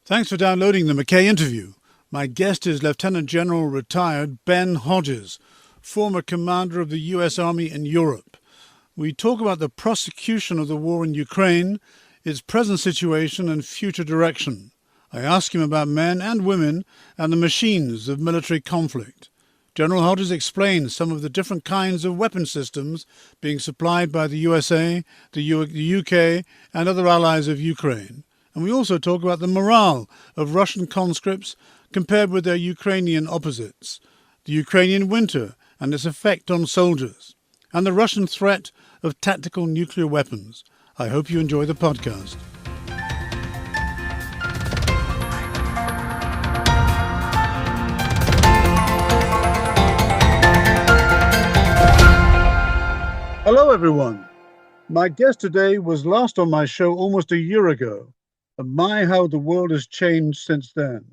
Thanks for downloading the McKay interview. My guest is Lieutenant General retired Ben Hodges, former commander of the U.S. Army in Europe. We talk about the prosecution of the war in Ukraine, its present situation and future direction. I ask him about men and women and the machines of military conflict. General Hodges explains some of the different kinds of weapon systems being supplied by the USA, the UK, and other allies of Ukraine. And we also talk about the morale of Russian conscripts compared with their Ukrainian opposites, the Ukrainian winter and its effect on soldiers, and the Russian threat of tactical nuclear weapons. I hope you enjoy the podcast. Hello, everyone. My guest today was last on my show almost a year ago. And my, how the world has changed since then.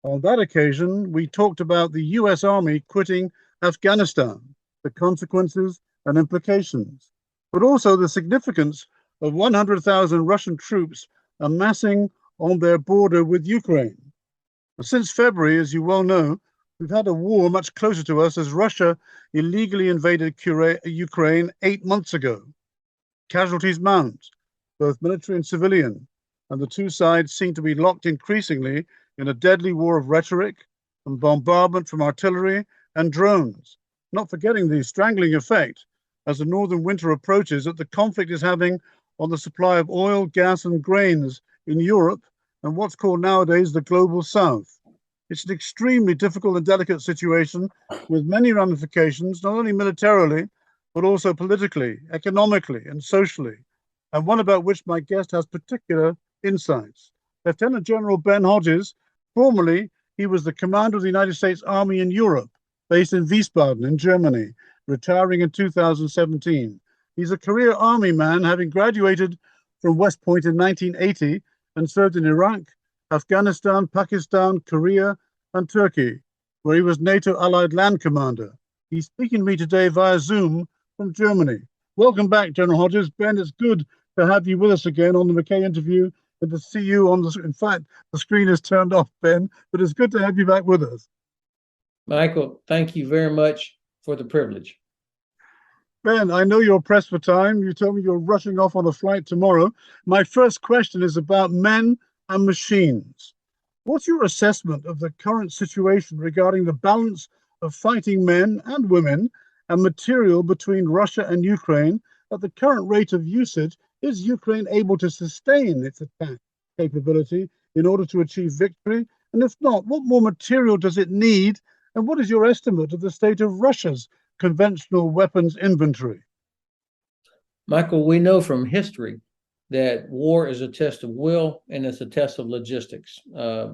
On that occasion, we talked about the US Army quitting Afghanistan, the consequences and implications, but also the significance of 100,000 Russian troops amassing on their border with Ukraine. Since February, as you well know, we've had a war much closer to us as Russia illegally invaded Ukraine 8 months ago. Casualties mount, both military and civilian, and the two sides seem to be locked increasingly in a deadly war of rhetoric and bombardment from artillery and drones, not forgetting the strangling effect as the northern winter approaches that the conflict is having on the supply of oil, gas, and grains in Europe and what's called nowadays the global south. It's an extremely difficult and delicate situation with many ramifications, not only militarily, but also politically, economically, and socially, and one about which my guest has particular insights. Lieutenant General Ben Hodges, formerly he was the commander of the United States Army in Europe, based in Wiesbaden in Germany, retiring in 2017. He's a career Army man, having graduated from West Point in 1980 and served in Iraq, Afghanistan, Pakistan, Korea, and Turkey, where he was NATO Allied Land Commander. He's speaking to me today via Zoom from Germany. Welcome back, General Hodges. Ben, it's good to have you with us again on the McKay interview and to see you on the, in fact, the screen is turned off, Ben, but it's good to have you back with us. Michael, thank you very much for the privilege. Ben, I know you're pressed for time. You told me you're rushing off on a flight tomorrow. My first question is about men and machines. What's your assessment of the current situation regarding the balance of fighting men and women and material between Russia and Ukraine at the current rate of usage? Is Ukraine able to sustain its attack capability in order to achieve victory? And if not, what more material does it need? And what is your estimate of the state of Russia's conventional weapons inventory? Michael, we know from history that war is a test of will and it's a test of logistics.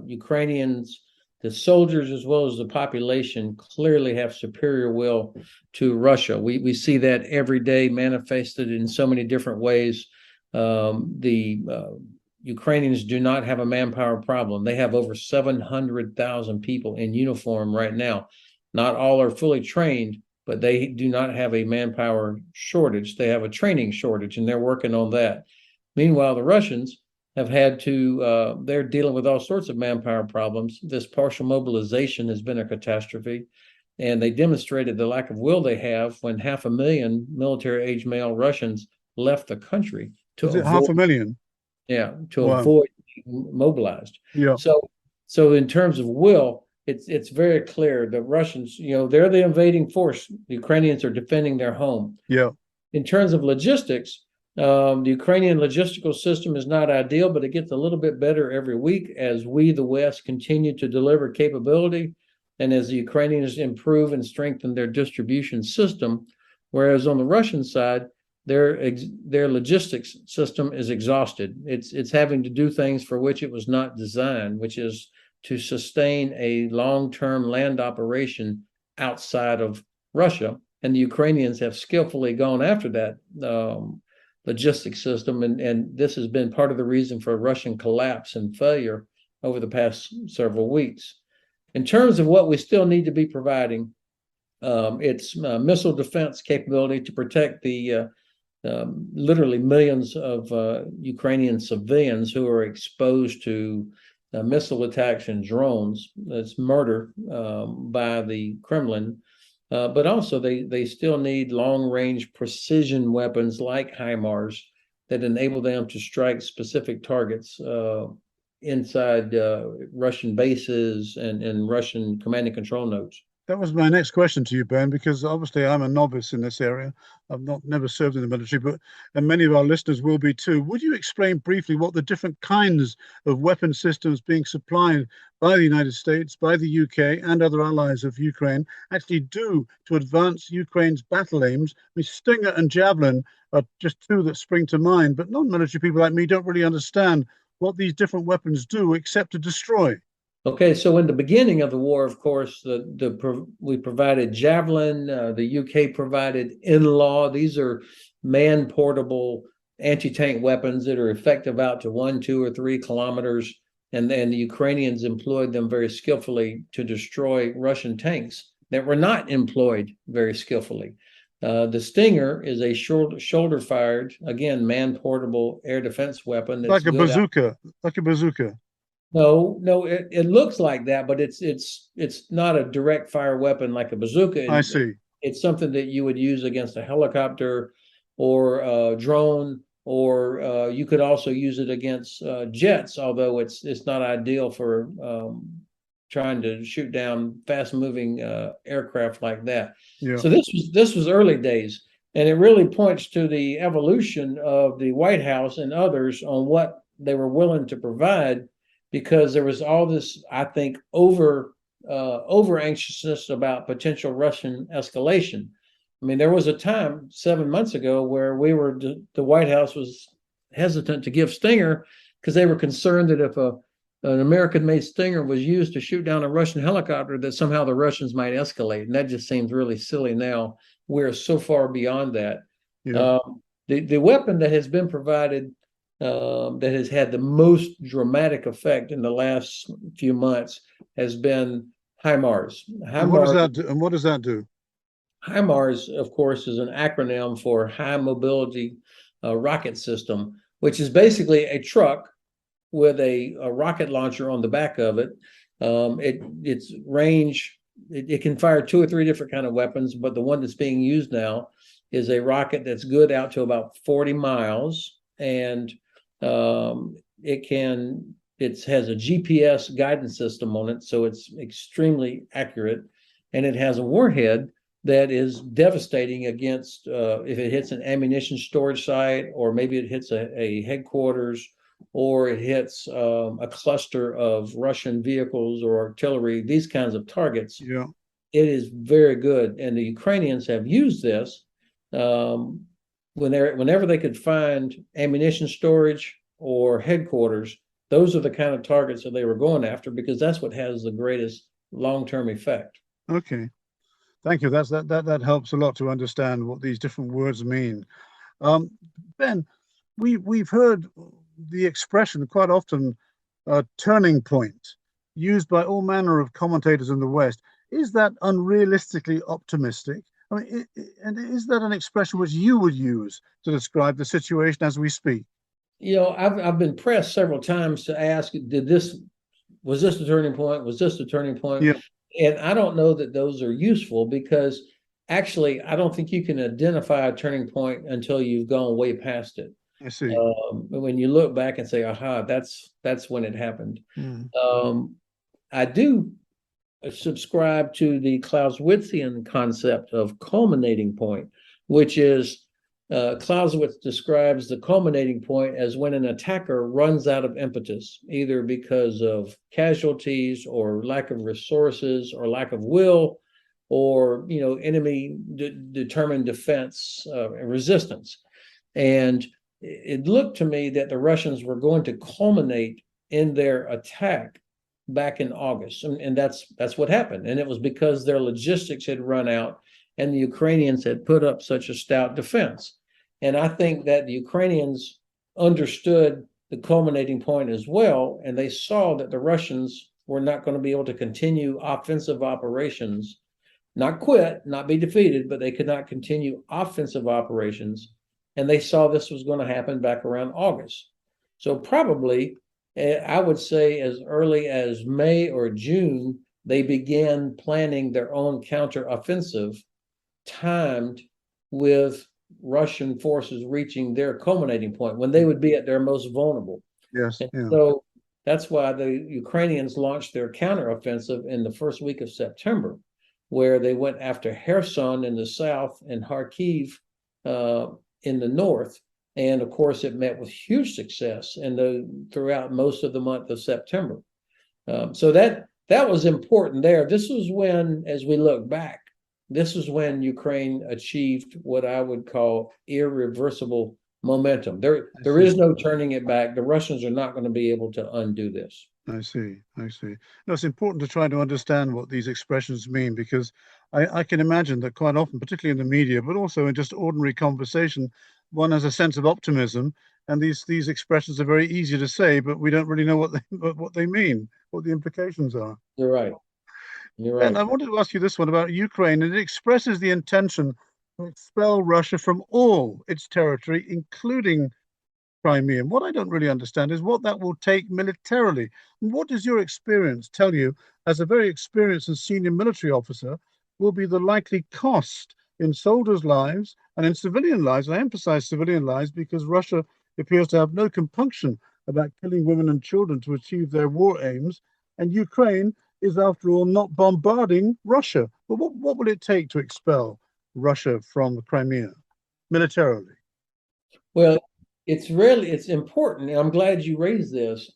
Ukrainians, the soldiers as well as the population, clearly have superior will to Russia. We see that every day manifested in so many different ways. The Ukrainians do not have a manpower problem. They have over 700,000 people in uniform right now. Not all are fully trained, but they do not have a manpower shortage. They have a training shortage, and they're working on that. Meanwhile, the Russians have had to, they're dealing with all sorts of manpower problems. This partial mobilization has been a catastrophe, and they demonstrated the lack of will they have when 500,000 military-age male Russians left the country to Is it 500,000? Yeah, to Wow. avoid being mobilized. Yeah. So in terms of will, it's very clear the Russians, they're the invading force. The Ukrainians are defending their home. Yeah. In terms of logistics, the Ukrainian logistical system is not ideal, but it gets a little bit better every week as we, the West, continue to deliver capability and as the Ukrainians improve and strengthen their distribution system. Whereas on the Russian side, their logistics system is exhausted. It's having to do things for which it was not designed, which is to sustain a long-term land operation outside of Russia. And the Ukrainians have skillfully gone after that logistics system, and this has been part of the reason for Russian collapse and failure over the past several weeks. In terms of what we still need to be providing, it's missile defense capability to protect the literally millions of Ukrainian civilians who are exposed to missile attacks and drones. That's murder by the Kremlin. But also they still need long-range precision weapons like HIMARS that enable them to strike specific targets inside Russian bases and Russian command and control nodes. That was my next question to you, Ben, because obviously I'm a novice in this area. I've never served in the military, but and many of our listeners will be too. Would you explain briefly what the different kinds of weapon systems being supplied by the United States, by the UK, and other allies of Ukraine actually do to advance Ukraine's battle aims? I mean, Stinger and Javelin are just two that spring to mind, but non-military people like me don't really understand what these different weapons do except to destroy. Okay, so in the beginning of the war, of course, we provided Javelin. The UK provided In-Law. These are man-portable anti-tank weapons that are effective out to 1, 2, or 3 kilometers, and then the Ukrainians employed them very skillfully to destroy Russian tanks that were not employed very skillfully. The Stinger is a shoulder-fired, again, man-portable air defense weapon. Like a bazooka, like a bazooka. No, it looks like that, but it's not a direct fire weapon like a bazooka. I see. It's something that you would use against a helicopter or a drone, or you could also use it against jets, although it's not ideal for trying to shoot down fast-moving aircraft like that. Yeah. So this was early days, and it really points to the evolution of the White House and others on what they were willing to provide, because there was all this, I think, over anxiousness about potential Russian escalation. I mean, there was a time 7 months ago where the White House was hesitant to give Stinger because they were concerned that if an American-made Stinger was used to shoot down a Russian helicopter, that somehow the Russians might escalate. And that just seems really silly now. We're so far beyond that. Yeah. The weapon that has been provided that has had the most dramatic effect in the last few months has been HIMARS. And what does that do? And what does that do? HIMARS, of course, is an acronym for High Mobility Rocket System, which is basically a truck with a rocket launcher on the back of it. Its range, it can fire 2 or 3 different kind of weapons, but the one that's being used now is a rocket that's good out to about 40 miles, and it has a GPS guidance system on it, so it's extremely accurate, and it has a warhead that is devastating against if it hits an ammunition storage site, or maybe it hits a headquarters, or it hits a cluster of Russian vehicles or artillery, these kinds of targets. Yeah. It is very good, and the Ukrainians have used this whenever they could find ammunition storage or headquarters. Those are the kind of targets that they were going after, because that's what has the greatest long-term effect. Okay. Thank you. That helps a lot to understand what these different words mean. Ben, we've heard the expression quite often, turning point, used by all manner of commentators in the West. Is that unrealistically optimistic? I mean, and is that an expression which you would use to describe the situation as we speak? You know, I've been pressed several times to ask, was this the turning point? Was this the turning point? Yeah. And I don't know that those are useful, because actually, I don't think you can identify a turning point until you've gone way past it. I see. When you look back and say, aha, that's when it happened. I do subscribe to the Clausewitzian concept of culminating point, which is Clausewitz describes the culminating point as when an attacker runs out of impetus, either because of casualties or lack of resources or lack of will, or enemy determined defense and resistance. And it looked to me that the Russians were going to culminate in their attack back in August, and that's what happened. And it was because their logistics had run out, and the Ukrainians had put up such a stout defense. And I think that the Ukrainians understood the culminating point as well, and they saw that the Russians were not going to be able to continue offensive operations, not quit, not be defeated, but they could not continue offensive operations. And they saw this was going to happen back around August. So probably I would say as early as May or June, they began planning their own counteroffensive, timed with Russian forces reaching their culminating point when they would be at their most vulnerable. Yes. And Yeah. so that's why the Ukrainians launched their counteroffensive in the first week of September, where they went after Kherson in the south and Kharkiv in the north. And of course, it met with huge success throughout most of the month of September. So that was important there. This was when, as we look back, this is when Ukraine achieved what I would call irreversible momentum. There is no turning it back. The Russians are not going to be able to undo this. I see. I see. No, it's important to try to understand what these expressions mean because I can imagine that quite often, particularly in the media, but also in just ordinary conversation, one has a sense of optimism, and these expressions are very easy to say, but we don't really know what they mean, what the implications are. You're right. You're And right. I wanted to ask you this one about Ukraine, and it expresses the intention to expel Russia from all its territory, including Crimea. What I don't really understand is what that will take militarily. And what does your experience tell you, as a very experienced and senior military officer, will be the likely cost in soldiers' lives and in civilian lives? And I emphasize civilian lives because Russia appears to have no compunction about killing women and children to achieve their war aims. And Ukraine is, after all, not bombarding Russia. But what will it take to expel Russia from Crimea militarily? Well, it's important, and I'm glad you raised this.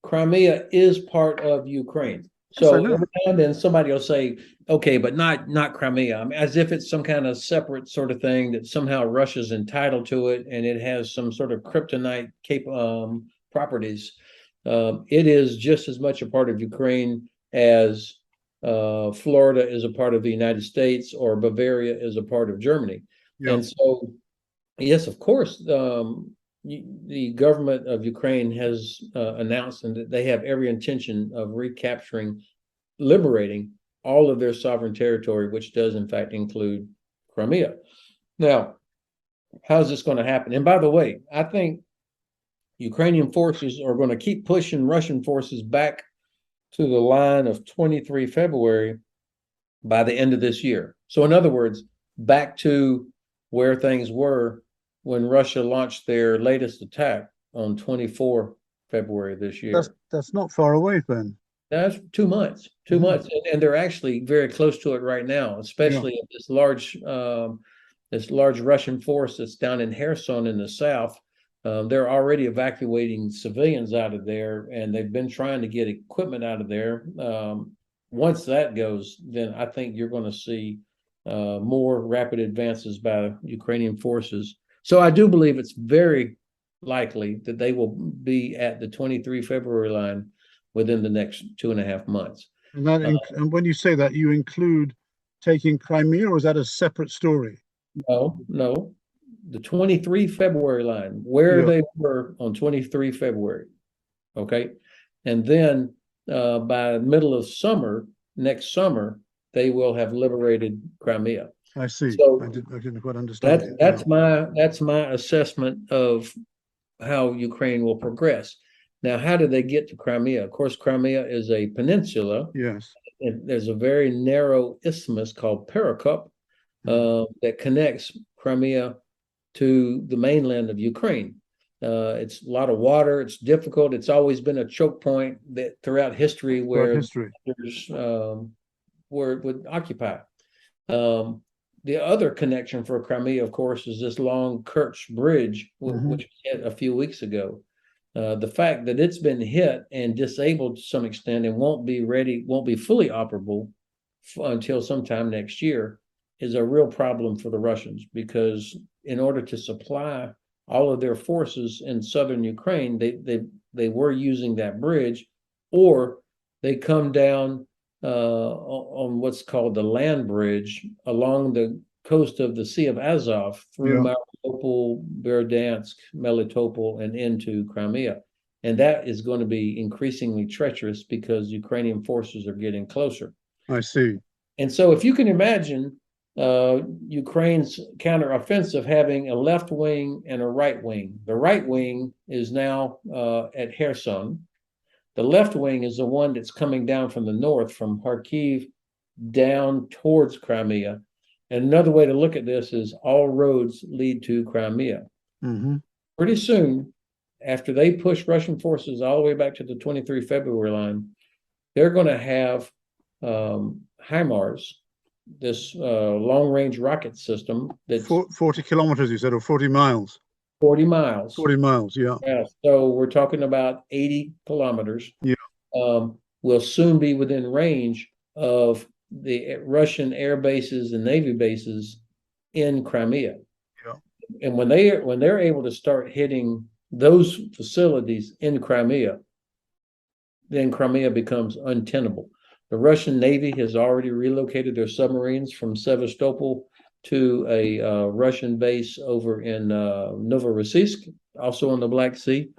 Crimea is part of Ukraine. Yes, I So know. every now and then somebody will say, okay, but not Crimea. I mean, as if it's some kind of separate sort of thing that somehow Russia's entitled to it and it has some sort of kryptonite properties. It is just as much a part of Ukraine as Florida is a part of the United States or Bavaria is a part of Germany. Yeah, And so yes, of course. The government of Ukraine has announced that they have every intention of recapturing, liberating all of their sovereign territory, which does in fact include Crimea. Now, how's this going to happen? And by the way, I think Ukrainian forces are going to keep pushing Russian forces back to the line of 23 February by the end of this year. So, in other words, back to where things were when Russia launched their latest attack on 24 February this year. that's not far away then. That's 2 months, 2 months, and they're actually very close to it right now, Yeah, especially this large Russian force that's down in Kherson in the south. They're already evacuating civilians out of there, and they've been trying to get equipment out of there. Once that goes, then I think you're going to see more rapid advances by Ukrainian forces. So I do believe it's very likely that they will be at the 23 February line within the next 2.5 months. and and when you say that, you include taking Crimea, or is that a separate story? No, the 23 February line, where Yeah, they were on 23 February. Okay. And then by middle of summer, next summer, they will have liberated Crimea. I see. So I didn't quite understand it. that's my assessment of how Ukraine will progress. Now, how did they get to Crimea? Of course, Crimea is a peninsula. Yes. And there's a very narrow isthmus called Perekop that connects Crimea to the mainland of Ukraine. It's a lot of water. It's difficult. It's always been a choke point that throughout history where there's where it would occupy. The other connection for Crimea, of course, is this long Kerch Bridge, which we hit a few weeks ago. The fact that it's been hit and disabled to some extent and won't be fully operable until sometime next year is a real problem for the Russians, because in order to supply all of their forces in southern Ukraine, they were using that bridge, or they come down on what's called the land bridge along the coast of the Sea of Azov through Mariupol, Berdansk, Melitopol, and into Crimea. And that is going to be increasingly treacherous because Ukrainian forces are getting closer. I see. And so if you can imagine Ukraine's counteroffensive having a left wing and a right wing. The right wing is now at Kherson, The left wing is the one that's coming down from the north, from Kharkiv down towards Crimea. And another way to look at this is all roads lead to Crimea. Mm-hmm. Pretty soon, after they push Russian forces all the way back to the 23 February line, they're going to have HIMARS, this long-range rocket system that's 40 kilometers, you said, or 40 miles? 40 miles. 40 miles, yeah. So we're talking about 80 kilometers. Yeah. Will soon be within range of the Russian air bases and Navy bases in Crimea. Yeah. And when they're able to start hitting those facilities in Crimea, then Crimea becomes untenable. The Russian Navy has already relocated their submarines from Sevastopol to a Russian base over in Novorossiysk, also on the Black Sea.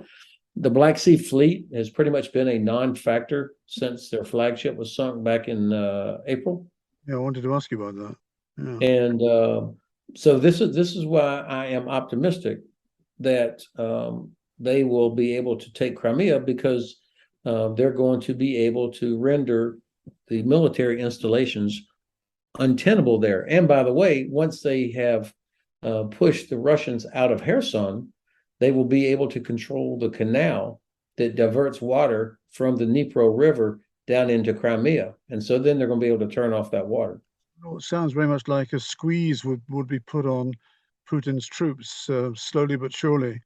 The Black Sea Fleet has pretty much been a non-factor since their flagship was sunk back in April. Yeah, I wanted to ask you about that. Yeah. And so this is why I am optimistic that they will be able to take Crimea, because they're going to be able to render the military installations untenable there. And by the way, once they have pushed the Russians out of Kherson, they will be able to control the canal that diverts water from the Dnipro River down into Crimea. And so then they're going to be able to turn off that water. Well, it sounds very much like a squeeze would be put on Putin's troops, slowly but surely.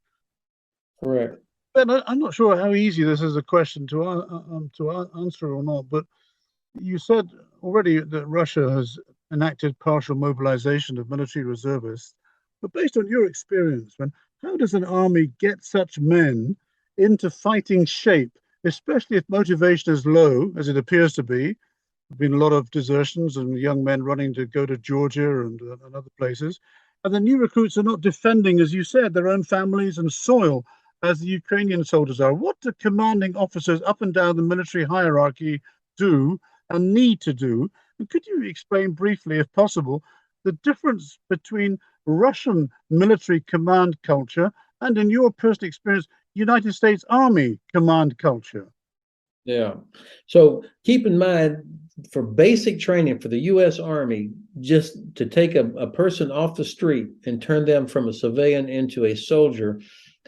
Correct. But I'm not sure how easy this is a question to answer or not, but you said already that Russia has enacted partial mobilization of military reservists. But based on your experience, how does an army get such men into fighting shape, especially if motivation is low, as it appears to be? There have been a lot of desertions and young men running to go to Georgia and other places. And the new recruits are not defending, as you said, their own families and soil, as the Ukrainian soldiers are. What do commanding officers up and down the military hierarchy do and need to do? And could you explain briefly, if possible, the difference between Russian military command culture and, in your personal experience, United States Army command culture? Yeah. So keep in mind, for basic training for the U.S. Army, just to take a person off the street and turn them from a civilian into a soldier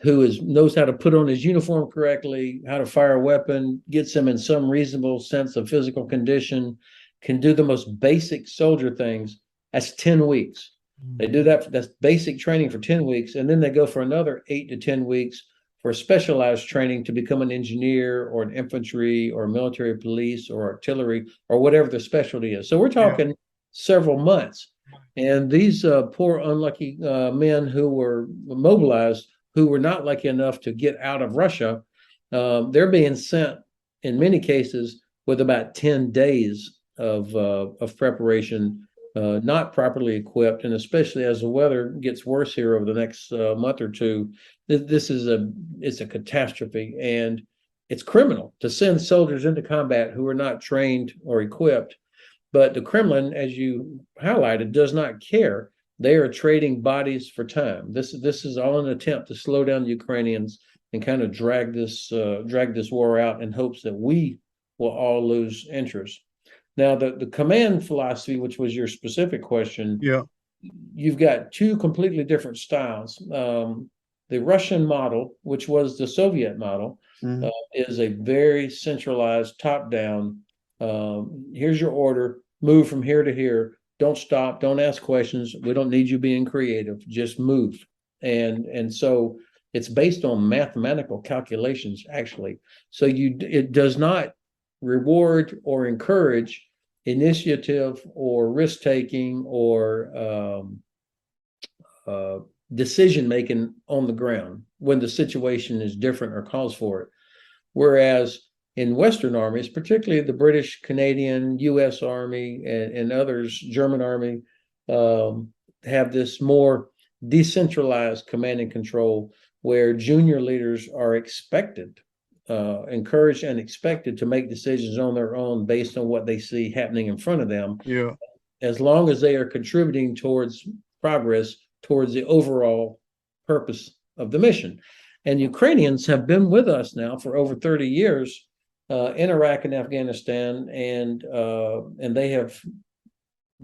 who knows how to put on his uniform correctly, how to fire a weapon, gets them in some reasonable sense of physical condition, can do the most basic soldier things, that's 10 weeks. They do that's basic training for 10 weeks, and then they go for another 8 to 10 weeks for specialized training to become an engineer or an infantry or military police or artillery or whatever the specialty is. So we're talking several months. And these poor, unlucky men who were mobilized, who were not lucky enough to get out of Russia, they're being sent in many cases with about 10 days of preparation, not properly equipped, and especially as the weather gets worse here over the next month or two, it's a catastrophe, and it's criminal to send soldiers into combat who are not trained or equipped. But the Kremlin, as you highlighted, does not care. They are trading bodies for time. This is all an attempt to slow down the Ukrainians and kind of drag this war out in hopes that we will all lose interest. Now, the command philosophy, which was your specific question, you've got two completely different styles. The Russian model, which was the Soviet model, is a very centralized, top-down. Here's your order, move from here to here. Don't stop, don't ask questions. We don't need you being creative, just move. And so it's based on mathematical calculations, actually. So it does not reward or encourage initiative or risk-taking or decision-making on the ground when the situation is different or calls for it. Whereas in Western armies, particularly the British, Canadian, U.S. Army, and others, German Army, have this more decentralized command and control where junior leaders are expected, encouraged and expected to make decisions on their own based on what they see happening in front of them. Yeah. As long as they are contributing towards progress, towards the overall purpose of the mission. And Ukrainians have been with us now for over 30 years. in Iraq and Afghanistan, and they have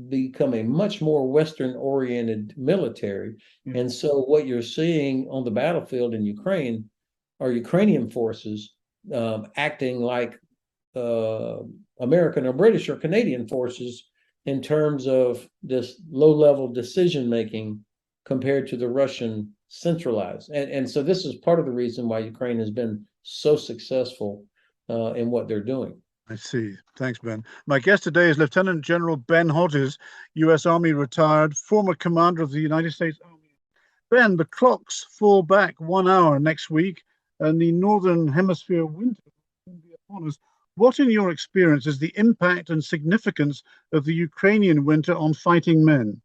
become a much more Western-oriented military. And so what you're seeing on the battlefield in Ukraine are Ukrainian forces acting like American or British or Canadian forces in terms of this low-level decision-making compared to the Russian centralized. And so this is part of the reason why Ukraine has been so successful in what they're doing. I see. Thanks, Ben. My guest today is Lieutenant General Ben Hodges, U.S. Army retired, former commander of the United States Army. Ben, the clocks fall back 1 hour next week, and the Northern Hemisphere winter will be upon us. What, in your experience, is the impact and significance of the Ukrainian winter on fighting men?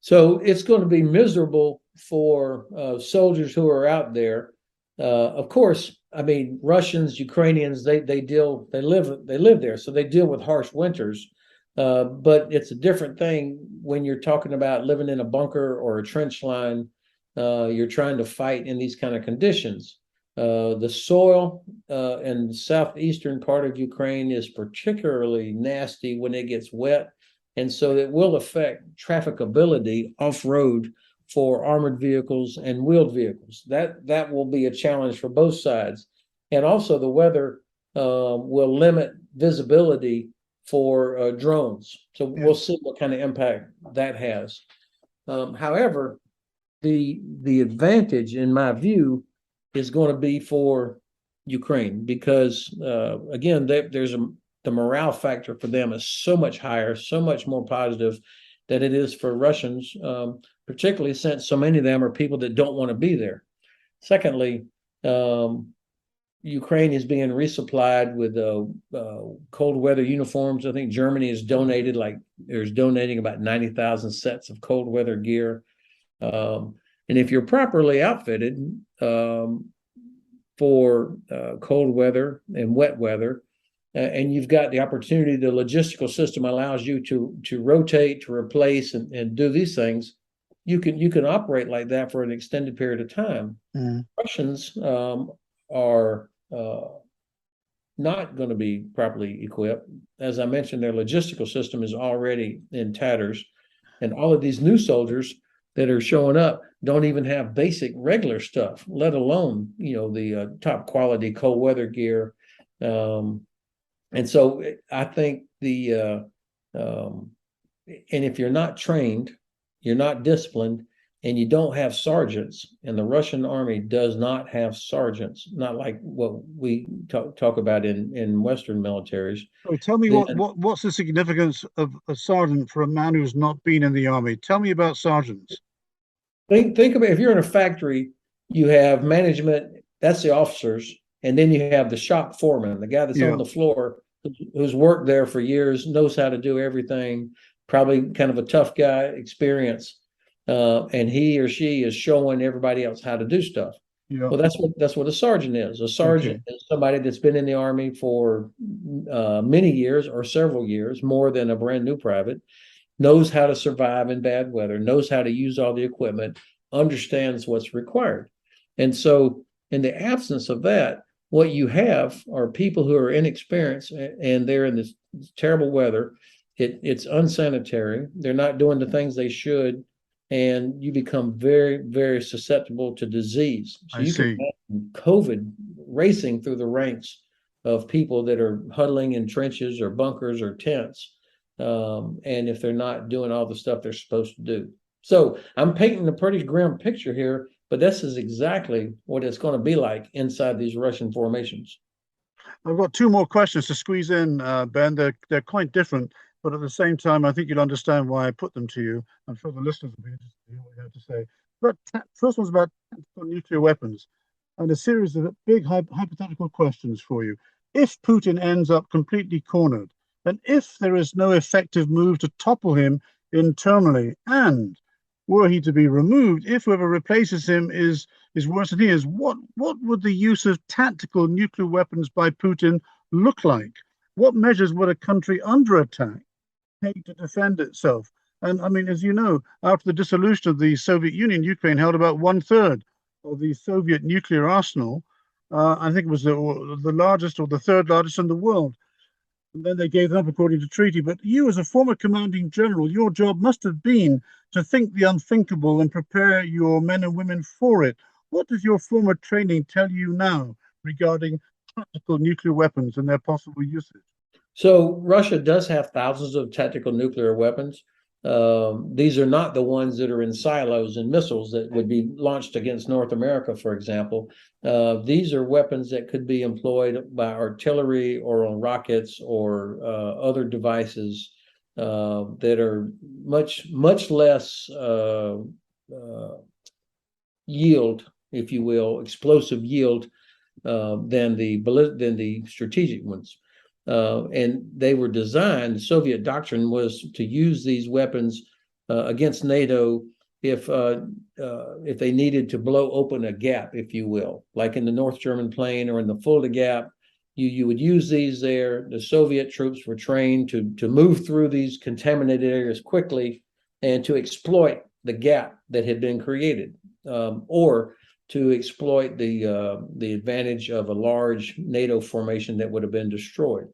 So it's going to be miserable for soldiers who are out there. Of course, I mean, Russians, Ukrainians, they live there, so they deal with harsh winters. But it's a different thing when you're talking about living in a bunker or a trench line. You're trying to fight in these kind of conditions. The soil in the southeastern part of Ukraine is particularly nasty when it gets wet, and so it will affect trafficability off-road for armored vehicles and wheeled vehicles. That will be a challenge for both sides. And also the weather will limit visibility for drones. So we'll see what kind of impact that has. However, the advantage, in my view, is going to be for Ukraine because, again, the morale factor for them is so much higher, so much more positive than it is for Russians, particularly since so many of them are people that don't want to be there. Secondly, Ukraine is being resupplied with cold weather uniforms. I think Germany is donating about 90,000 sets of cold weather gear. And if you're properly outfitted for cold weather and wet weather, and you've got the opportunity, the logistical system allows you to rotate, to replace, and do these things. You can operate like that for an extended period of time. Russians are not going to be properly equipped. As I mentioned, their logistical system is already in tatters, and all of these new soldiers that are showing up don't even have basic regular stuff, let alone the top quality cold weather gear. And so I think and if you're not trained, you're not disciplined, and you don't have sergeants, and the Russian army does not have sergeants, not like what we talk about in Western militaries. So tell me what's the significance of a sergeant for a man who's not been in the army? Tell me about sergeants. Think about if you're in a factory, you have management, that's the officers, and then you have the shop foreman, the guy that's on the floor who's worked there for years, knows how to do everything, probably kind of a tough guy, experience, and he or she is showing everybody else how to do stuff. Well, that's what a sergeant is. A sergeant is somebody that's been in the Army for many years or several years, more than a brand new private, knows how to survive in bad weather, knows how to use all the equipment, understands what's required. And so in the absence of that, what you have are people who are inexperienced and they're in this terrible weather. It's unsanitary. They're not doing the things they should. And you become very, very susceptible to disease. So you can imagine COVID racing through the ranks of people that are huddling in trenches or bunkers or tents. And if they're not doing all the stuff they're supposed to do. So I'm painting a pretty grim picture here, but this is exactly what it's going to be like inside these Russian formations. I've got two more questions to squeeze in, Ben. They're quite different, but at the same time, I think you'll understand why I put them to you. I'm sure the listeners will be interested to hear what you have to say. But first one's about tactical nuclear weapons and a series of big hypothetical questions for you. If Putin ends up completely cornered, and if there is no effective move to topple him internally, and were he to be removed, if whoever replaces him is worse than he is, what would the use of tactical nuclear weapons by Putin look like? What measures would a country under attack take to defend itself? And I mean, as you know, after the dissolution of the Soviet Union, Ukraine held about 1/3 of the Soviet nuclear arsenal. I think it was the largest or the third largest in the world. And then they gave them up according to treaty. But you, as a former commanding general, your job must have been to think the unthinkable and prepare your men and women for it. What does your former training tell you now regarding tactical nuclear weapons and their possible uses? So Russia does have thousands of tactical nuclear weapons. These are not the ones that are in silos and missiles that would be launched against North America, for example. These are weapons that could be employed by artillery or on rockets or other devices that are much less yield, if you will, explosive yield than the strategic ones. And they were designed, the Soviet doctrine was to use these weapons against NATO if they needed to blow open a gap, if you will, like in the North German Plain or in the Fulda Gap. You would use these there. The Soviet troops were trained to move through these contaminated areas quickly and to exploit the gap that had been created, or to exploit the advantage of a large NATO formation that would have been destroyed.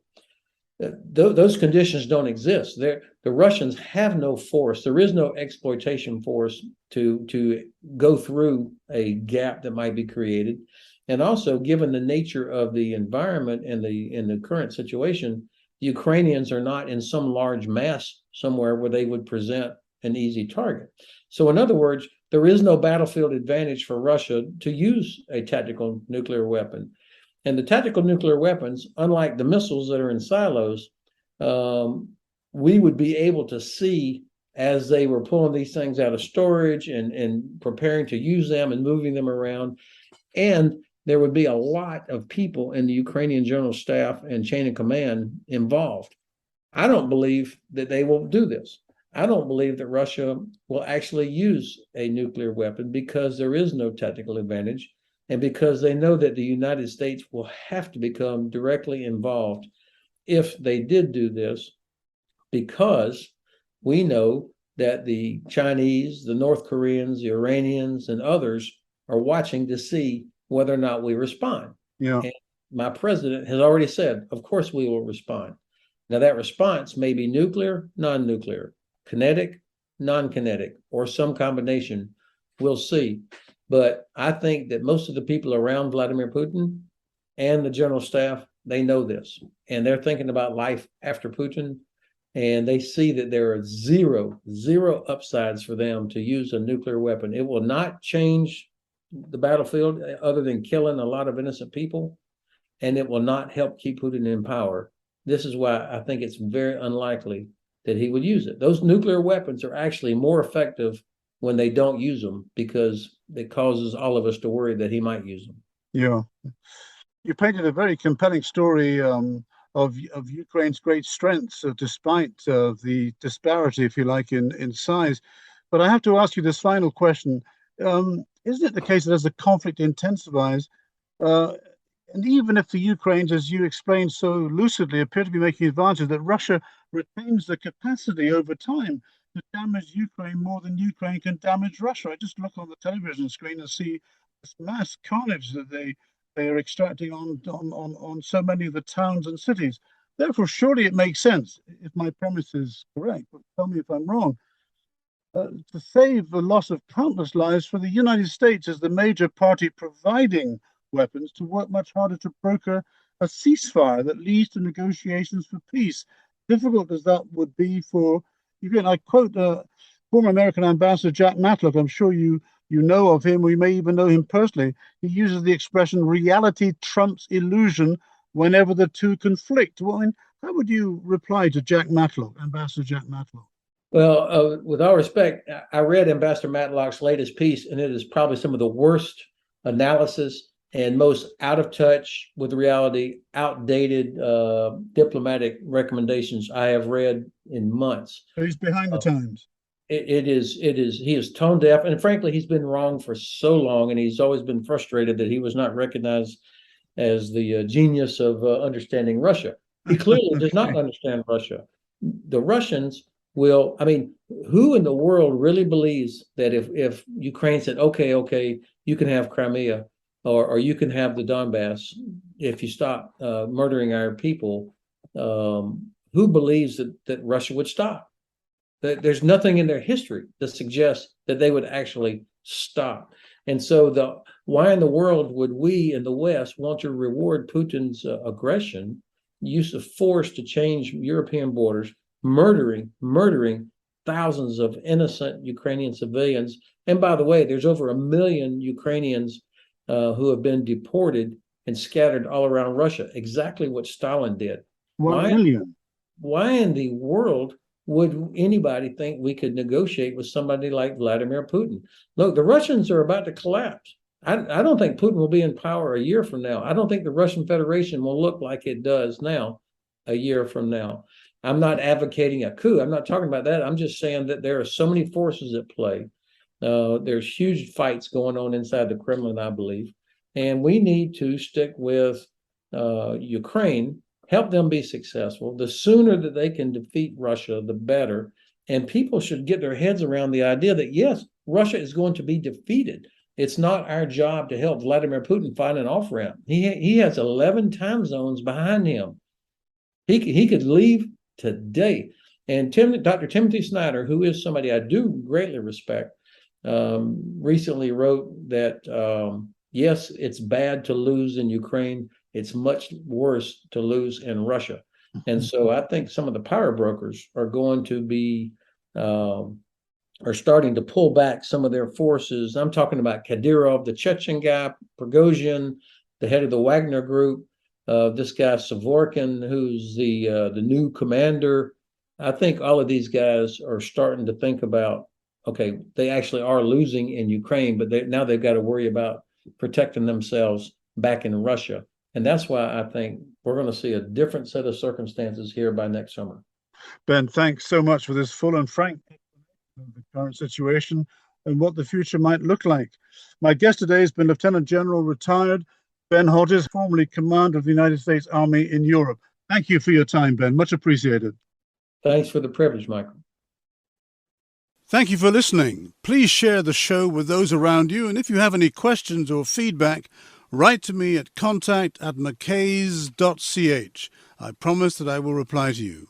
Those conditions don't exist. The Russians have no force. There is no exploitation force to go through a gap that might be created. And also, given the nature of the environment and the current situation, the Ukrainians are not in some large mass somewhere where they would present an easy target. So in other words, there is no battlefield advantage for Russia to use a tactical nuclear weapon. And the tactical nuclear weapons, unlike the missiles that are in silos, we would be able to see as they were pulling these things out of storage and preparing to use them and moving them around. And there would be a lot of people in the Ukrainian general staff and chain of command involved. I don't believe that they will do this. I don't believe that Russia will actually use a nuclear weapon because there is no tactical advantage and because they know that the United States will have to become directly involved if they did do this, because we know that the Chinese, the North Koreans, the Iranians, and others are watching to see whether or not we respond. Yeah. And my president has already said, of course we will respond. Now that response may be nuclear, non-nuclear, kinetic, non-kinetic, or some combination. We'll see. But I think that most of the people around Vladimir Putin and the general staff, they know this. And they're thinking about life after Putin. And they see that there are zero upsides for them to use a nuclear weapon. It will not change the battlefield other than killing a lot of innocent people. And it will not help keep Putin in power. This is why I think it's very unlikely that he would use it. Those nuclear weapons are actually more effective when they don't use them, because it causes all of us to worry that he might use them. Yeah. You painted a very compelling story of Ukraine's great strengths, despite the disparity, if you like, in size. But I have to ask you this final question. Isn't it the case that as the conflict intensifies, and even if the Ukrainians, as you explained so lucidly, appear to be making advances, that Russia retains the capacity over time to damage Ukraine more than Ukraine can damage Russia? I just look on the television screen and see this mass carnage that they are extracting on so many of the towns and cities. Therefore, surely it makes sense, if my premise is correct, but tell me if I'm wrong, to save the loss of countless lives for the United States as the major party providing weapons to work much harder to broker a ceasefire that leads to negotiations for peace. Difficult as that would be for, again, I quote former American Ambassador Jack Matlock. I'm sure you know of him, or you may even know him personally. He uses the expression reality trumps illusion whenever the two conflict. Well, I mean, how would you reply to Jack Matlock, Ambassador Jack Matlock? Well, with all respect, I read Ambassador Matlock's latest piece, and it is probably some of the worst analysis and most out of touch with reality, outdated diplomatic recommendations I have read in months. He's behind the times. It is. He is tone deaf, and frankly, he's been wrong for so long, and he's always been frustrated that he was not recognized as the genius of understanding Russia. He clearly does not understand Russia. The Russians will. I mean, who in the world really believes that if Ukraine said, okay, you can have Crimea, or you can have the Donbass if you stop murdering our people. Who believes that Russia would stop? There's nothing in their history that suggests that they would actually stop. And so why in the world would we in the West want to reward Putin's aggression, use of force to change European borders, murdering thousands of innocent Ukrainian civilians? And by the way, there's over 1 million Ukrainians who have been deported and scattered all around Russia, exactly what Stalin did. 1 million. Why in the world would anybody think we could negotiate with somebody like Vladimir Putin? Look, the Russians are about to collapse. I don't think Putin will be in power a year from now. I don't think the Russian Federation will look like it does now a year from now. I'm not advocating a coup. I'm not talking about that. I'm just saying that there are so many forces at play. There's huge fights going on inside the Kremlin, I believe. And we need to stick with Ukraine, help them be successful. The sooner that they can defeat Russia, the better. And people should get their heads around the idea that, yes, Russia is going to be defeated. It's not our job to help Vladimir Putin find an off-ramp. He has 11 time zones behind him. He could leave today. And Dr. Timothy Snyder, who is somebody I do greatly respect, recently wrote that, yes, it's bad to lose in Ukraine. It's much worse to lose in Russia. And so I think some of the power brokers are going to be are starting to pull back some of their forces. I'm talking about Kadyrov, the Chechen guy, Prigozhin, the head of the Wagner group, this guy Savorkin, who's the new commander. I think all of these guys are starting to think about, okay, they actually are losing in Ukraine, but now they've got to worry about protecting themselves back in Russia. And that's why I think we're going to see a different set of circumstances here by next summer. Ben, thanks so much for this full and frank of the current situation and what the future might look like. My guest today has been Lieutenant General retired Ben Hodges, formerly Commander of the United States Army in Europe. Thank you for your time, Ben. Much appreciated. Thanks for the privilege, Michael. Thank you for listening. Please share the show with those around you. And if you have any questions or feedback, write to me at contact@mackays.ch. I promise that I will reply to you.